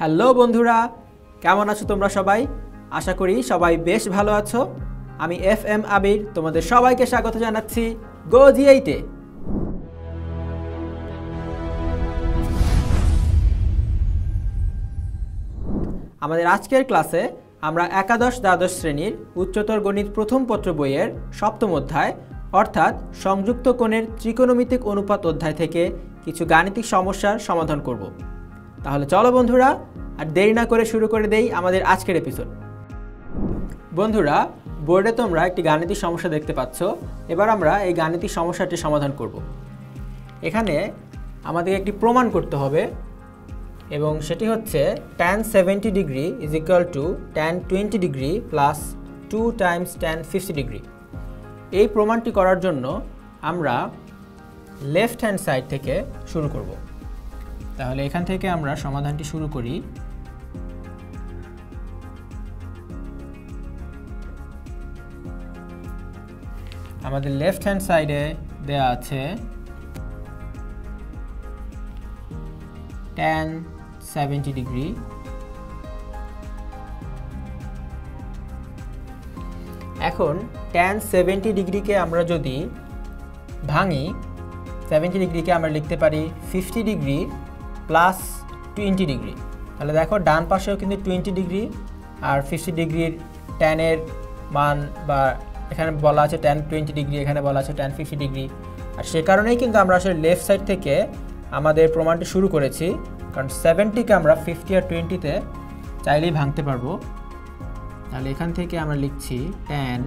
Hello বন্ধুরা, কেমন আছো তোমরা সবাই? আশা করি সবাই বেশ ভালো আছো। আমি FM আবির তোমাদের সবাইকে স্বাগত জানাচ্ছি গো জি8-এ। আমাদের আজকের ক্লাসে আমরা একাদশ দ্বাদশ শ্রেণীর উচ্চতর গণিত প্রথম পত্র বইয়ের সপ্তম অধ্যায় অর্থাৎ সংযুক্ত কোণের ত্রিকোণমিতিক অনুপাত অধ্যায় থেকে কিছু গাণিতিক সমস্যার সমাধান করব। তাহলে চলো বন্ধুরা, আর দেরি না করে শুরু করে দেই আমাদের আজকের এপিসোড। বন্ধুরা, বোর্ডে তোমরা একটি গাণিতিক সমস্যা দেখতে পাচ্ছ। এবার আমরা এই গাণিতিক সমস্যাটি সমাধান করব। এখানে আমাদের একটি প্রমাণ করতে হবে এবং সেটি হচ্ছে tan 70 degree is equal to tan 20 degree plus 2 Times tan 50 degree. এই প্রমাণটি করার জন্য আমরা লেফট হ্যান্ড সাইড থেকে শুরু করব। তাহলে এখান থেকে আমরা সমাধানটি শুরু করি। আমাদের লেফট হ্যান্ড সাইডে দেয়া আছে tan 70 ডিগ্রি এখন tan 70 ডিগ্রিকে আমরা যদি ভাঙি, 70 ডিগ্রিকে আমরা লিখতে পারি 50 ডিগ্রি প্লাস 20 ডিগ্রি। তাহলে দেখো ডান পাশেও কিন্তু 20 ডিগ্রি আর 50 ডিগ্রির ট্যানের মান বা এখানে বলা আছে tan 20 ডিগ্রি, এখানে বলা আছে tan 50 ডিগ্রি। আর সে কারণেই কিন্তু আমরা আসলে লেফট সাইড থেকে আমাদের প্রমাণটি শুরু করেছি, কারণ 70কে আমরা 50 আর 20তে চাইলেই ভাঙতে পারবো। তাহলে এখান থেকে আমরা লিখছি tan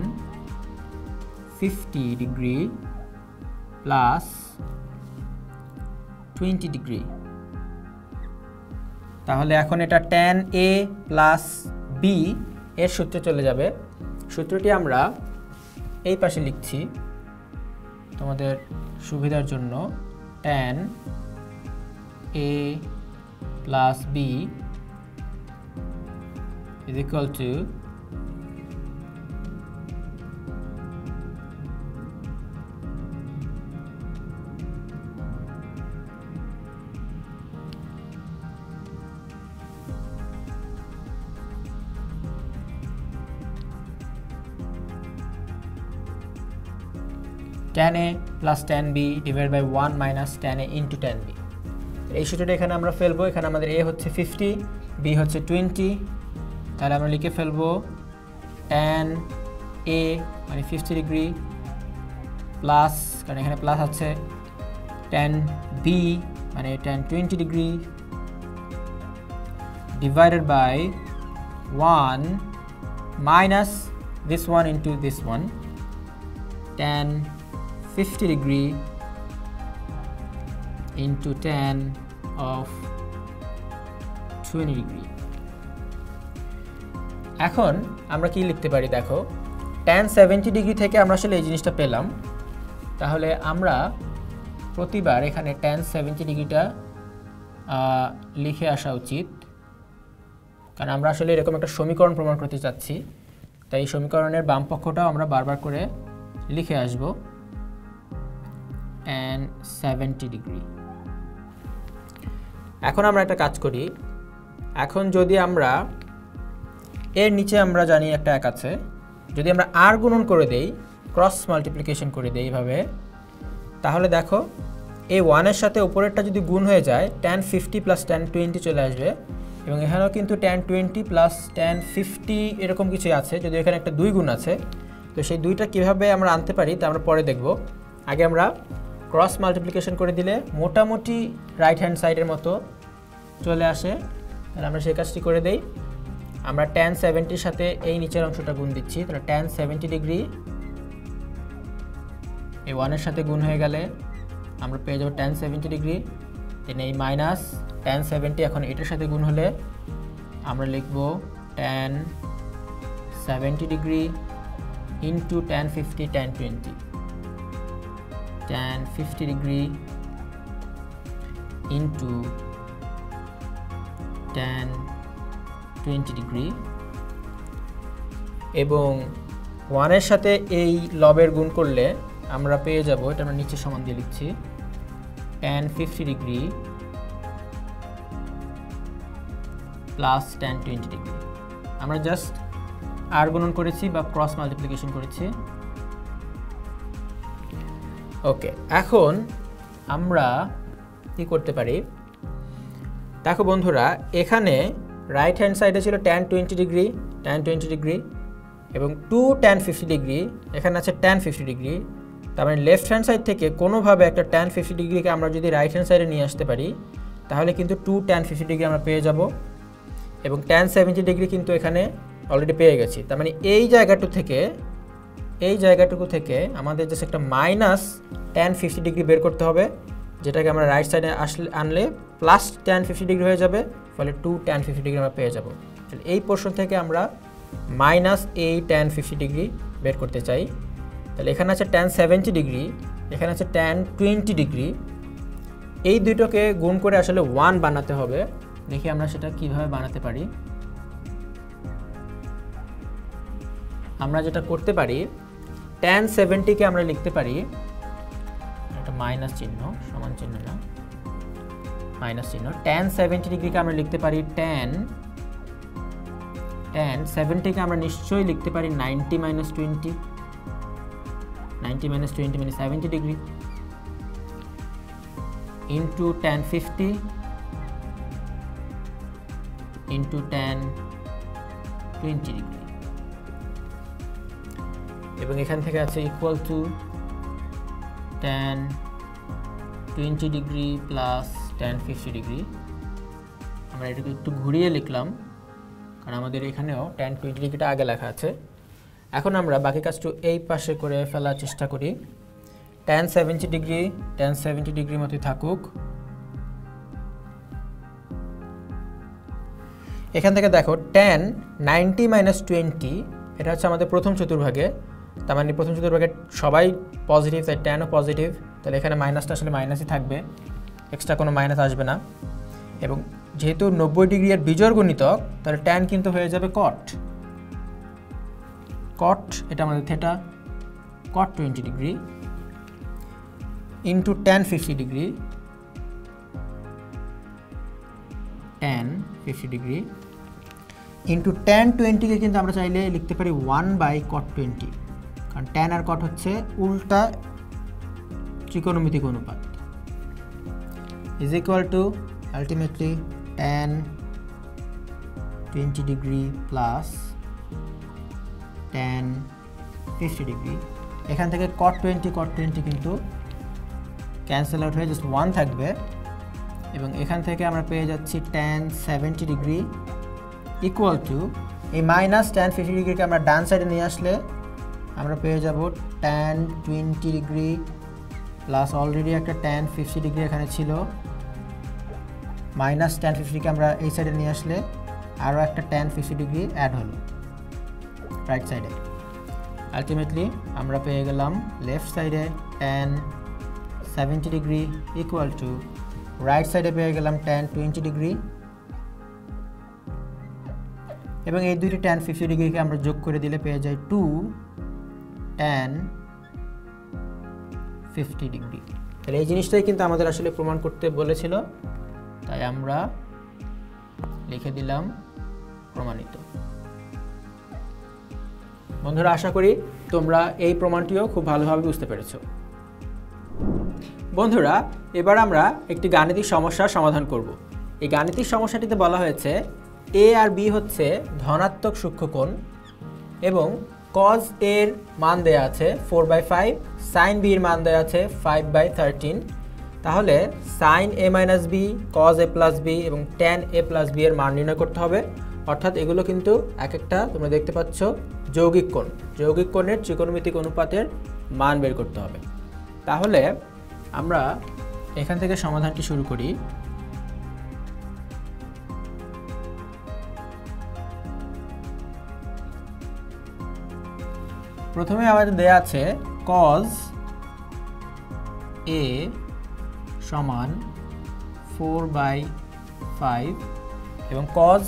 50 ডিগ্রি প্লাস 20 ডিগ্রি। তাহলে এখন এটা tan a প্লাস b এর সূত্রে চলে যাবে। সূত্রটি আমরা এই পাশে লিখছি তোমাদের সুবিধার জন্য। tan a plus b is equal to tan a plus tan b divided by 1 minus tan a into tan b। এই সূত্রটা এখানে আমরা ফেলবো। এখানে আমাদের a হচ্ছে 50, b হচ্ছে 20। তাহলে আমরা লিখে ফেলবো tan a মানে 50 ডিগ্রি প্লাস, কারণ এখানে প্লাস আছে, tan b মানে tan 20 degree divided by 1 minus this one into this one, tan 50 degree into tan of 20 degree। এখন আমরা কি লিখতে পারি দেখো, tan 70 ডিগ্রি থেকে আমরা আসলে এই জিনিসটা পেলাম। তাহলে আমরা প্রতিবার এখানে tan 70 ডিগ্রিটা লিখে আসা উচিত, কারণ আমরা আসলে এরকম একটা সমীকরণ প্রমাণ করতে চাচ্ছি। তাই এই সমীকরণের বাম পক্ষটাও আমরা বারবার করে লিখে আসব tan 70 ডিগ্রি। এখন আমরা একটা কাজ করি। এখন যদি আমরা এর নিচে আমরা জানি একটা এক আছে, যদি আমরা আর গুণন করে দেই, ক্রস মাল্টিপ্লিকেশন করে দেই এইভাবে, তাহলে দেখো এই 1 এর সাথে উপরেরটা যদি গুণ হয়ে যায় tan 50 প্লাস tan 20 চলে আসবে, এবং এখানেও কিন্তু tan 20 প্লাস tan 50 এরকম কিছু আছে, যদি এখানে একটা 2 গুণ আছে। তো সেই দুইটা কিভাবে আমরা আনতে পারি তা আমরা পরে দেখব। আগে আমরা ক্রস মাল্টিপ্লিকেশন করে দিলে মোটামুটি রাইট হ্যান্ড সাইডের মতো চলে আসে। তাহলে আমরা সেই কাজটি করে দেই। আমরা tan 70-র সাথে এই নিচের অংশটা গুণ দিচ্ছি। তাহলে tan 70 ডিগ্রি এই 1 এর সাথে গুণ হয়ে গেলে আমরা পেয়ে যাব tan 70 ডিগ্রি। দেন এই মাইনাস tan 70 এখন এটার সাথে গুণ হলে আমরা লিখব tan 70 degree into tan 50 tan 20, tan 50 degree into tan 20 degree, এবং 1 এর সাথে এই লবের গুণ করলে আমরা পেয়ে যাব, এটা আমরা নিচে সমান দিয়ে লিখছি, tan 50 degree plus tan 20 degree. আমরা জাস্ট আর গুণন করেছি বা ক্রস মাল্টিপ্লিকেশন করেছি। ওকে, এখন আমরা কি করতে পারি, দেখো বন্ধুরা, এখানে রাইট হ্যান্ড সাইডে ছিল tan 20 ডিগ্রি এবং 2 tan 50 ডিগ্রি, এখানে আছে tan 50 ডিগ্রি। তার মানে লেফট হ্যান্ড সাইড থেকে কোনোভাবে একটা tan 50 ডিগ্রিকে আমরা যদি রাইট হ্যান্ড সাইডে নিয়ে আসতে পারি তাহলে কিন্তু 2 tan 50 ডিগ্রি আমরা পেয়ে যাব এবং tan 70 ডিগ্রি কিন্তু এখানে অলরেডি পেয়ে গেছি। তার মানে এই জায়গাটুকু থেকে আমাদের জাস্ট একটা মাইনাস tan 50 ডিগ্রি বের করতে হবে, যেটাকে আমরা রাইট সাইডে আনলে প্লাস tan 50 ডিগ্রি হয়ে যাবে, ফলে 2 tan 50 ডিগ্রি আমরা পেয়ে যাব। এই পোর্শন থেকে আমরা মাইনাস এই tan 50 ডিগ্রি বের করতে চাই। তাহলে এখানে আছে tan 70 ডিগ্রি, এখানে আছে tan 20 ডিগ্রি, এই দুটোকে গুণ করে আসলে 1 বানাতে হবে। দেখি আমরা সেটা কিভাবে বানাতে পারি। আমরা যেটা করতে পারি, tan 70 কে আমরা লিখতে পারি, একটা মাইনাস চিহ্ন, সমান চিহ্ন না, মাইনাস চিহ্ন, tan 70 ডিগ্রিকে আমরা লিখতে পারি tan 70 কে আমরা নিশ্চয়ই লিখতে পারি 90 - 20 মানে 70 degree into tan 50 into tan 20 degree, এবং এখান থেকে আছে equal to tan 20 degree plus tan 50 degree. আমরা এটাকে একটু ঘুরিয়ে লিখলাম কারণ আমাদের এখানেও tan 20 ডিগ্রিটা আগে লেখা আছে। এখন আমরা বাকি কাজটা এই পাশে করে ফেলার চেষ্টা করি। tan 70 ডিগ্রির মতোই থাকুক। এখান থেকে দেখো tan 90 - 20, এটা হচ্ছে আমাদের প্রথম চতুর্ভাগে, তার মানে প্রথম চতুর্ভাগে সবাই পজিটিভ, তাই ট্যানও পজিটিভ, তাহলে এখানে মাইনাসটা আসলে মাইনাসই থাকবে, এক্সট্রা কোনো মাইনাস আসবে না। এবং যেহেতু 90 ডিগ্রি এর বিজোড় গুণিতক, তাহলে ট্যান কিন্তু হয়ে যাবে কট, এটা আমাদের theta, cot 20 degree into tan 50 degree, tan 50 degree into tan 20 কে কিন্তু আমরা চাইলে লিখতে পারি 1/cot 20, কারণ tan আর cot হচ্ছে উল্টা ত্রিকোণমিতিক অনুপাত, is equal to ultimately tan 20 degree plus tan 50 degree. এখান থেকে cot 20 কিন্তু ক্যান্সেল আউট হয়ে জাস্ট 1 থাকবে, এবং এখান থেকে আমরা পেয়ে যাচ্ছি tan 70 ডিগ্রি ইকুয়াল টু এই মাইনাস tan 50 ডিগ্রিকে আমরা ডান সাইডে নিয়ে আসলে আমরা পেয়ে যাব tan 20 ডিগ্রি প্লাস অলরেডি একটা tan 50 ডিগ্রি এখানে ছিল, মাইনাস tan 50কে আমরা এই সাইডে নিয়ে আসলে আরও একটা tan 50 ডিগ্রি অ্যাড হলো রাইট সাইডে। আলটিমেটলি আমরা পেয়ে গেলাম লেফট সাইডে tan 70 degree equal to right সাইডে পেয়ে গেলাম tan 20 ডিগ্রি, এবং এই দুইটি tan 50 ডিগ্রিকে আমরা যোগ করে দিলে পেয়ে যাই 2 tan 50 ডিগ্রি। তাহলে এই জিনিসটাই কিন্তু আমাদের আসলে প্রমাণ করতে বলেছিল, তাই আমরা লিখে দিলাম প্রমাণিত। বন্ধুরা, আশা করি তোমরা এই প্রমাণটিও খুব ভালোভাবে বুঝতে পেরেছো। বন্ধুরা, এবার আমরা একটি গাণিতিক সমস্যার সমাধান করব। এই গাণিতিক সমস্যাটিতে বলা হয়েছে a আর b হচ্ছে ধনাত্মক সূক্ষ্মকোণ এবং cos a এর মান দেয়া আছে 4/5, sin b এর মান দেয়া আছে 5/13। তাহলে sin a - b, cos a + b এবং tan a + b এর মান নির্ণয় করতে হবে। অর্থাৎ এগুলো কিন্তু এক একটা তোমরা দেখতে পাচ্ছ যৌগিক কোণ, যৌগিক কোণের ত্রিকোণমিতিক অনুপাতের মান বের করতে হবে। তাহলে আমরা এখান থেকে সমাধানটি শুরু করি। প্রথমে আমাদের দেয়া আছে cos a সমান 4/5 এবং cos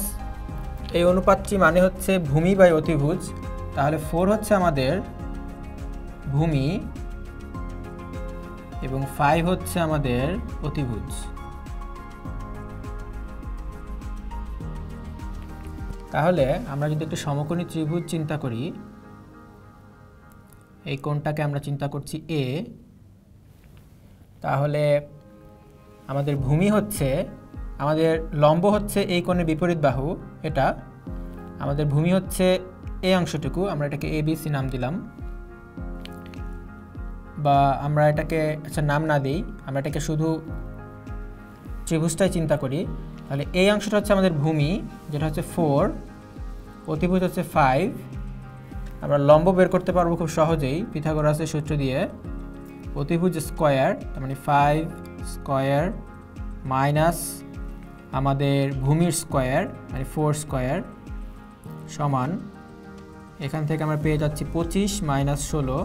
এই অনুপাতটি মানে হচ্ছে ভূমি বাই অতিভুজ, তাহলে 4 হচ্ছে আমাদের ভূমি এবং 5 হচ্ছে আমাদের অতিভুজ। তাহলে আমরা যদি একটু সমকোণী ত্রিভুজ চিন্তা করি, এই কোণটাকে আমরা চিন্তা করছি এ, তাহলে আমাদের ভূমি হচ্ছে, আমাদের লম্ব হচ্ছে এই কোণের বিপরীত বাহু, এটা আমাদের ভূমি হচ্ছে এই অংশটুকু, আমরা এটাকে ABC নাম দিলাম, বা আমরা এটাকে আচ্ছা নাম না দিই, আমরা এটাকে শুধু ত্রিভুজটাই চিন্তা করি। তাহলে এই অংশটা হচ্ছে আমাদের ভূমি, যেটা হচ্ছে 4, অতিভুজ হচ্ছে 5। আমরা লম্ব বের করতে পারবো খুব সহজেই পিথাগোরাসের সূত্র দিয়ে। অতিভুজ স্কোয়ার, তার মানে 5 স্কোয়ার মাইনাস আমাদের ভূমির স্কোয়ার মানে 4 স্কোয়ার সমান, এখান থেকে আমরা পেয়ে যাচ্ছি 25 মাইনাস 16,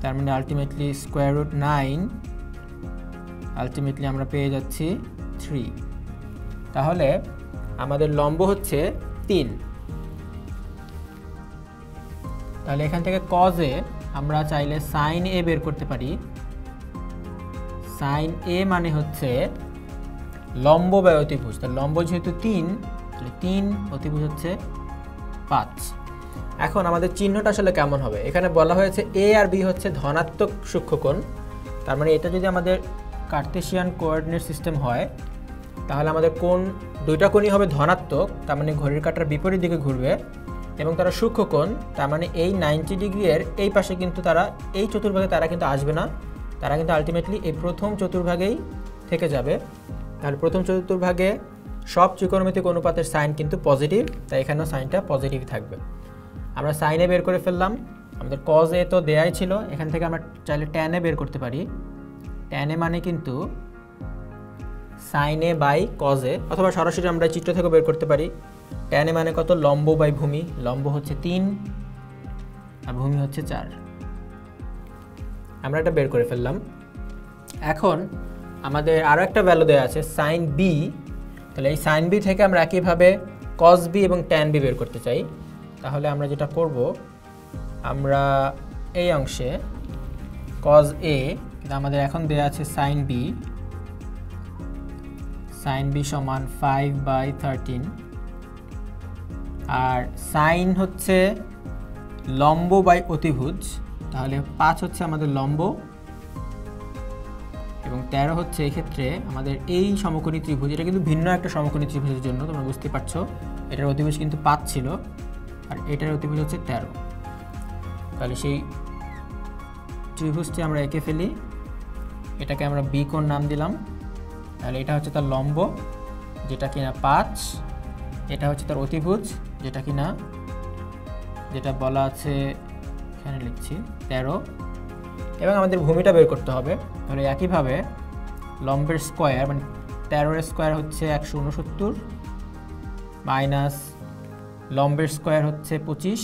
তার মানে আলটিমেটলি স্কোয়ার রুট 9, আলটিমেটলি আমরা পেয়ে যাচ্ছি 3। তাহলে আমাদের লম্ব হচ্ছে 3। তাহলে এখান থেকে cos A আমরা চাইলে sin A বের করতে পারি। sin A মানে হচ্ছে লম্ব বাই অতিভুজ, তাহলে লম্ব যেহেতু 3, তাহলে 3 অতিভুজ হচ্ছে 5। এখন আমাদের চিহ্নটা আসলে কেমন হবে? এখানে বলা হয়েছে A আর B হচ্ছে ধনাত্মক সূক্ষ্মকোণ, তার মানে এটা যদি আমাদের কার্টেসিয়ান কোঅর্ডিনেট সিস্টেম হয় তাহলে আমাদের কোণ, দুইটা কোণই হবে ধনাত্মক, তার মানে ঘড়ির কাঁটার বিপরীত দিকে ঘুরবে, এবং তারা সূক্ষ্মকোণ, তার মানে এই 90 ডিগ্রি এর এই পাশে কিন্তু তারা, এই চতুর্ভাগে তারা কিন্তু আসবে না, তারা কিন্তু আলটিমেটলি এই প্রথম চতুর্ভাগেই থেকে যাবে। তাহলে প্রথম চতুর্ভাগে সব ত্রিকোণমিতিক অনুপাতের সাইন কিন্তু পজিটিভ, তাই এখানেও সাইনটা পজিটিভ থাকবে। আমরা সাইন এ বের করে ফেললাম, আমাদের cos A তো দেয়াই ছিল, এখান থেকে আমরা চাইলে tan A বের করতে পারি। tan A মানে কিন্তু sin A by cos A, অথবা সরাসরি আমরা চিত্র থেকে বের করতে পারি। tan A মানে কত? লম্ব বাই ভূমি, লম্ব হচ্ছে 3 আর ভূমি হচ্ছে 4। আমরা এটা বের করে ফেললাম। এখন আমাদের আরও একটা ভ্যালু দেওয়া আছে sin B, তাহলে এই sin B থেকে আমরা একইভাবে cos B এবং tan B বের করতে চাই। তাহলে আমরা যেটা করব, আমরা এই অংশে cos A, আমাদের এখন দেওয়া আছে sin B, sin B সমান 5/13, আর sin হচ্ছে লম্ব বাই অতিভুজ, তাহলে 5 হচ্ছে আমাদের লম্ব এবং 13 হচ্ছে এই ক্ষেত্রে আমাদের এই সমকোণী ত্রিভুজ। এটা কিন্তু ভিন্ন একটা সমকোণী ত্রিভুজের জন্য, তোমরা বুঝতে পারছো, এটার অতিভুজ কিন্তু 5 ছিল আর এটার অতিভুজ হচ্ছে 13। তাহলে সেই ত্রিভুজটি আমরা এঁকে ফেলি, এটাকে আমরা বি কোণ নাম দিলাম। তাহলে এটা হচ্ছে তার লম্ব যেটা কিনা 5, এটা হচ্ছে তার অতিভুজ যেটা বলা আছে এখানে লিখছি 13, এবং আমাদের ভূমিটা বের করতে হবে। তাহলে একইভাবে লম্বের স্কোয়ার মানে 13 এর স্কোয়ার হচ্ছে 169 মাইনাস লম্বের স্কোয়ার হচ্ছে 25,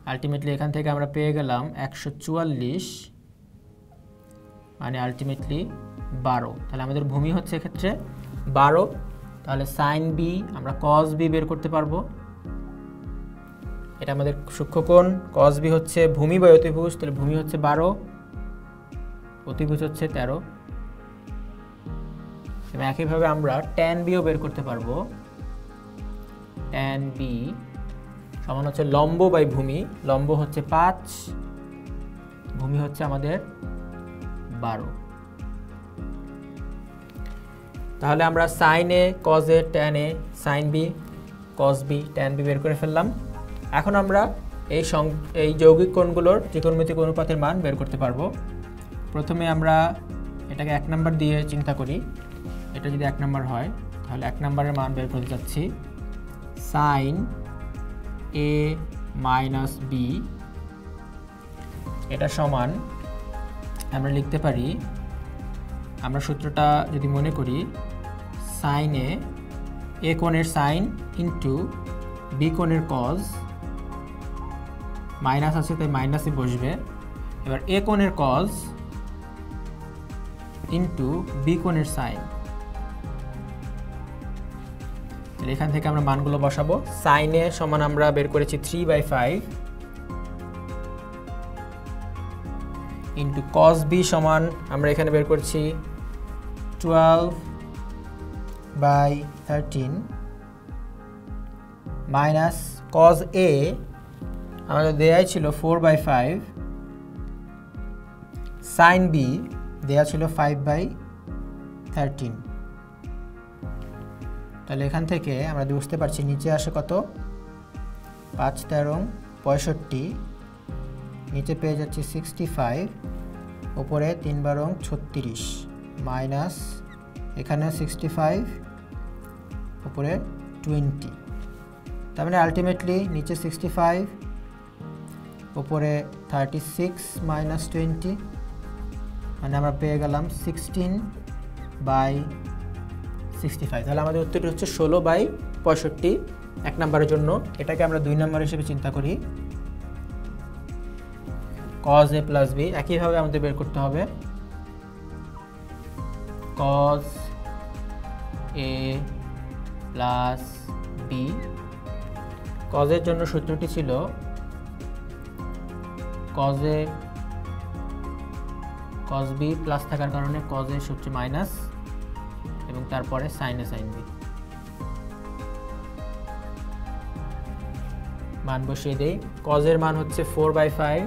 আলটিমেটলি এখান থেকে আমরা পেয়ে গেলাম 144 মানে আলটিমেটলি 12। তাহলে আমাদের ভূমি হচ্ছে এক্ষেত্রে 12। তাহলে sin B আমরা cos B বের করতে পারবো, এটা আমাদের সূক্ষ্মকোণ। cos B হচ্ছে ভূমি বাই অতিভুজ, তাহলে ভূমি হচ্ছে 12, অতিভুজ হচ্ছে 13। এবং একইভাবে আমরা tan B ও বের করতে পারবো। tan B সমান হচ্ছে লম্ব বাই ভূমি, লম্ব হচ্ছে 5, ভূমি হচ্ছে আমাদের 12। তাহলে আমরা sin A, cos A, tan A, sin B, cos B, tan B বের করে ফেললাম। এখন আমরা এই যৌগিক কোণগুলোর ত্রিকোণমিতিক অনুপাতের মান বের করতে পারবো। প্রথমে আমরা এটাকে 1 নাম্বার দিয়ে চিন্তা করি, এটা যদি 1 নাম্বার হয় তাহলে 1 নাম্বারের মান বের করতে যাচ্ছি sin A মাইনাস B, এটা সমান আমরা লিখতে পারি, আমরা সূত্রটা যদি মনে করি, sin A কোণের sin ইন্টু B কোণের cos, মাইনাস আছে তাই মাইনাসই বসবে। এবার A কোণের cos ইন্টু B কোণের sin, এখান থেকে আমরা মানগুলো বসাবো। sin A সমান আমরা বের করেছি 3/5 ইন্টু cos B সমান আমরা এখানে বের করছি 12/13 মাইনাস cos A আমাদের দেয়া ছিল 4/5 sin B দেয়া ছিল 5/13। তাহলে এখান থেকে আমরা বুঝতে পারছি নিচে আসে কত 5 13 65, নিচে পেয়ে যাচ্ছি 65, উপরে 3 12 36 মাইনাস এখানে 65, উপরে 20। তার মানে আলটিমেটলি নিচে 65, উপরে 36 মাইনাস 20, মানে আমরা পেয়ে গেলাম 16/65। তাহলে আমাদের উত্তরটি হচ্ছে 16/65 এক নম্বরের জন্য। এটাকে আমরা 2 নম্বর হিসেবে চিন্তা করি। cos A প্লাস B একইভাবে আমাদের বের করতে হবে cos A plus B। cos এর জন্য সূত্রটি ছিল cos A cos B plus থাকার কারণে cos A হচ্ছে মাইনাস এবং তারপরে sin A sin B। মান বসিয়ে দেই। cos এর মান হচ্ছে 4/5,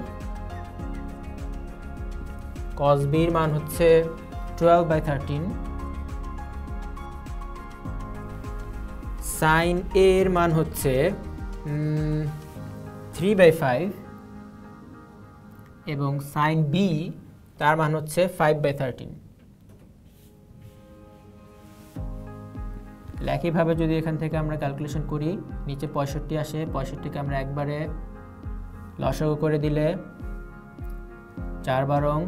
cos B এর মান হচ্ছে 12/13, sin A এর মান হচ্ছে 3/5 এবং sin B তার মান হচ্ছে 5/13। একইভাবে যদি এখান থেকে আমরা ক্যালকুলেশন করি, নিচে 65 আসে, 65কে আমরা একবারে লসাগু করে দিলে 4 12,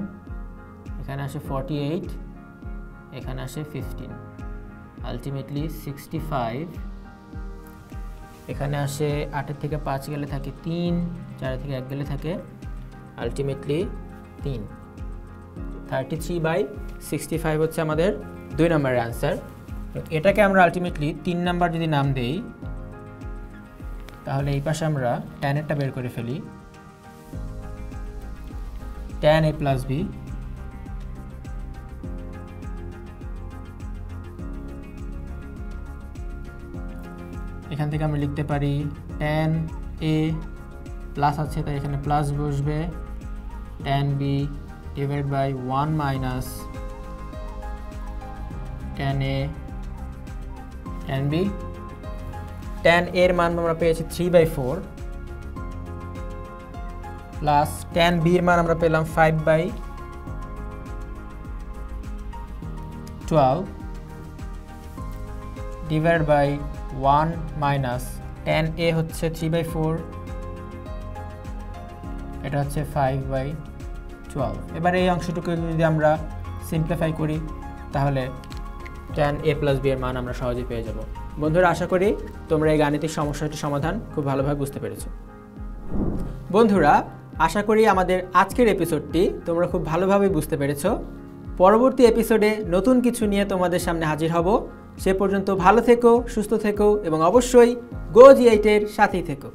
এখানে আসে 48, এখানে আসে 15, আলটিমেটলি 65, এখানে আসে 8 থেকে 5 গেলে থাকে 3, 4 থেকে 1 গেলে থাকে আলটিমেটলি 3। 33/65 হচ্ছে আমাদের 2 নম্বরের অ্যান্সার। এটাকে আমরা আলটিমেটলি 3 নাম্বার যদি নাম দেই, তাহলে এই পাশে আমরা tan এরটা বের করে ফেলি, tan A প্লাস B এখান থেকে আমরা লিখতে পারি tan A প্লাস আছে তাই এখানে প্লাস বসবে, tan B divide by 1 minus tan A tan B। tan A এর মান আমরা পেয়েছি 3/4 প্লাস tan B এর মান আমরা পেলাম 5/12 divide by 1 minus tan A হচ্ছে 3/4, এটা হচ্ছে 5/12। এবার এই অংশটুকু যদি আমরা সিম্পলিফাই করি তাহলে tan A প্লাস B এর মান আমরা সহজেই পেয়ে যাব। বন্ধুরা, আশা করি তোমরা এই গাণিতিক সমস্যাটির সমাধান খুব ভালোভাবে বুঝতে পেরেছো। বন্ধুরা, আশা করি আমাদের আজকের এপিসোডটি তোমরা খুব ভালোভাবে বুঝতে পেরেছো। পরবর্তী এপিসোডে নতুন কিছু নিয়ে তোমাদের সামনে হাজির হব। সে পর্যন্ত ভালো থেকো, সুস্থ থেকো এবং অবশ্যই গো G8 এর সাথেই থেকো।